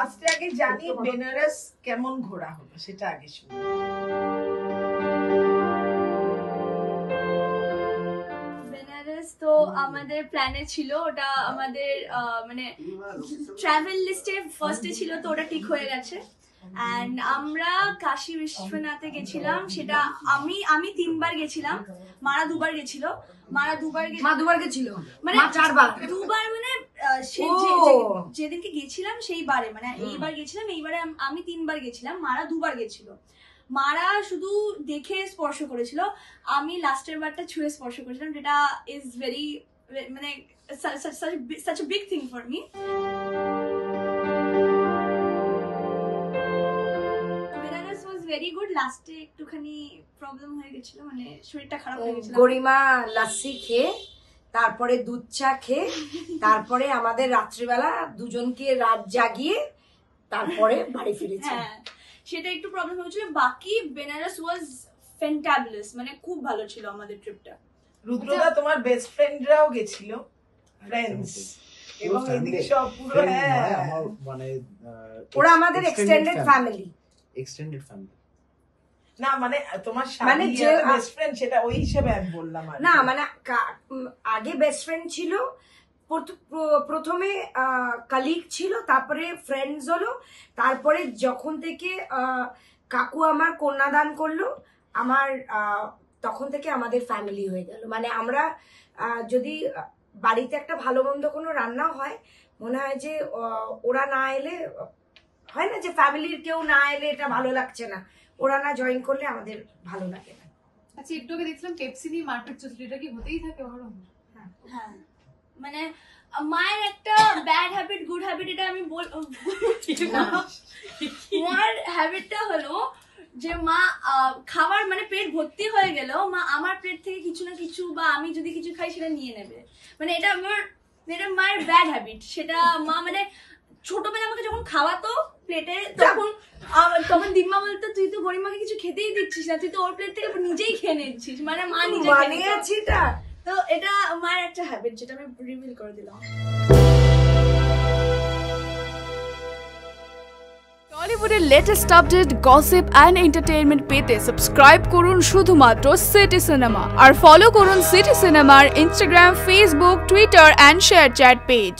ফার্স্টে আগে জানি বেনারস কেমন ঘোরা হলো সেটা আগে শুনি। বেনারস তো আমাদের প্ল্যানে ছিল, ওটা আমাদের মানে ট্রাভেল লিস্টে ফার্স্টে ছিল, তো ওটা ঠিক হয়ে গেছে। এন্ড আমরা কাশী বিশ্বনাথে গেছিলাম, সেটা আমি 3 বার গেছিলাম, মারা 2 বার গেছিল। মারা 2 বার গেছিল মানে 4 বার, 2 বার মানে যেদিনকে গেছিলাম সেই বারে, মানে এইবার গেছিলাম, এইবারে আমি 3 বার গেছিলাম, মারা 2 বার গেছিল। মারা শুধু দেখে স্পর্শ করেছিল, আমি লাস্টের বারটা ছুঁয়ে স্পর্শ করেছিলাম, যেটা ইজ ভেরি মানে such a big thing for me. Benares was very good. লাস্টে একটুখানি প্রবলেম হয়ে গেছিল, মানে শরীরটা খারাপ হয়ে গেছিল। গরিমা লাসি খেয়ে, তারপরে দুধ চা খেয়ে, তারপরে আমাদের রাত্রিবেলা দুজনকে রাত জাগিয়ে তারপরে বাড়ি ফিরেছি। হ্যাঁ, সেটা একটু প্রবলেম হয়েছিল। বাকি বেনারস ওয়াজ ফ্যান্টাবুলাস, মানে খুব ভালো ছিল আমাদের ট্রিপটা। রুদ্রদা তোমার বেস্ট ফ্রেন্ডরাও গেছিল, ফ্রেন্ডস, এবং এদিকে সব পুরো মানে ওরা আমাদের এক্সটেন্ডেড ফ্যামিলি। না মানে তোমার মানে যে বেস্ট ফ্রেন্ড সেটা ওই হিসেবে আমি বললাম। না মানে আগে বেস্ট ফ্রেন্ড ছিল, প্রথমে কালিগ ছিল, তারপরে ফ্রেন্ডস হলো, তারপরে যখন থেকে কাকু আমার কন্যাদান করলো, আমার তখন থেকে আমাদের ফ্যামিলি হয়ে গেল। মানে আমরা যদি বাড়িতে একটা ভালো মন্দ কোনো রান্না হয়, মনে হয় যে ওরা না এলে হয় না, যে ফ্যামিলির কেউ না এলে এটা ভালো লাগছে না, ওরা না জয়েন করলে আমাদের ভালো লাগে না। আচ্ছা, একটু আগে দেখছিলাম পেপসি নিয়ে মারপিট চলছিল, এটা কি হতেই থাকে ওরকম? হ্যাঁ, মানে মায়ের একটা ব্যাড হ্যাবিট গুড হ্যাবিট, এটা আমি মার হ্যাবিটটা হলো যে মা খাবার মানে পেট ভর্তি হয়ে গেল, মা আমার প্লেট থেকে কিছু না কিছু, বা আমি যদি কিছু খাই সেটা নিয়ে নেবে, মানে এটা মায়ের ব্যাড হ্যাবিট। সেটা মা মানে ছোটবেলা আমাকে যখন খাওয়াতো প্লেটে, তখন দিম্মা বলতো তুই তো গরিমাকে কিছু খেতেই দিচ্ছিস না, তুই তো ওর প্লেট থেকে নিজেই খেয়ে নিচ্ছিস, মানে মা নিজে বানিয়েছি। তো এটা মায়ের একটা হ্যাবিট, যেটা আমি রিভিল করে দিলাম। টলিউডের latest update, gossip and entertainment পেতে সাবস্ক্রাইব করুন শুধুমাত্র সিটি সিনেমা, আর ফলো করুন সিটি সিনেমার Instagram, Facebook, Twitter and ShareChat page.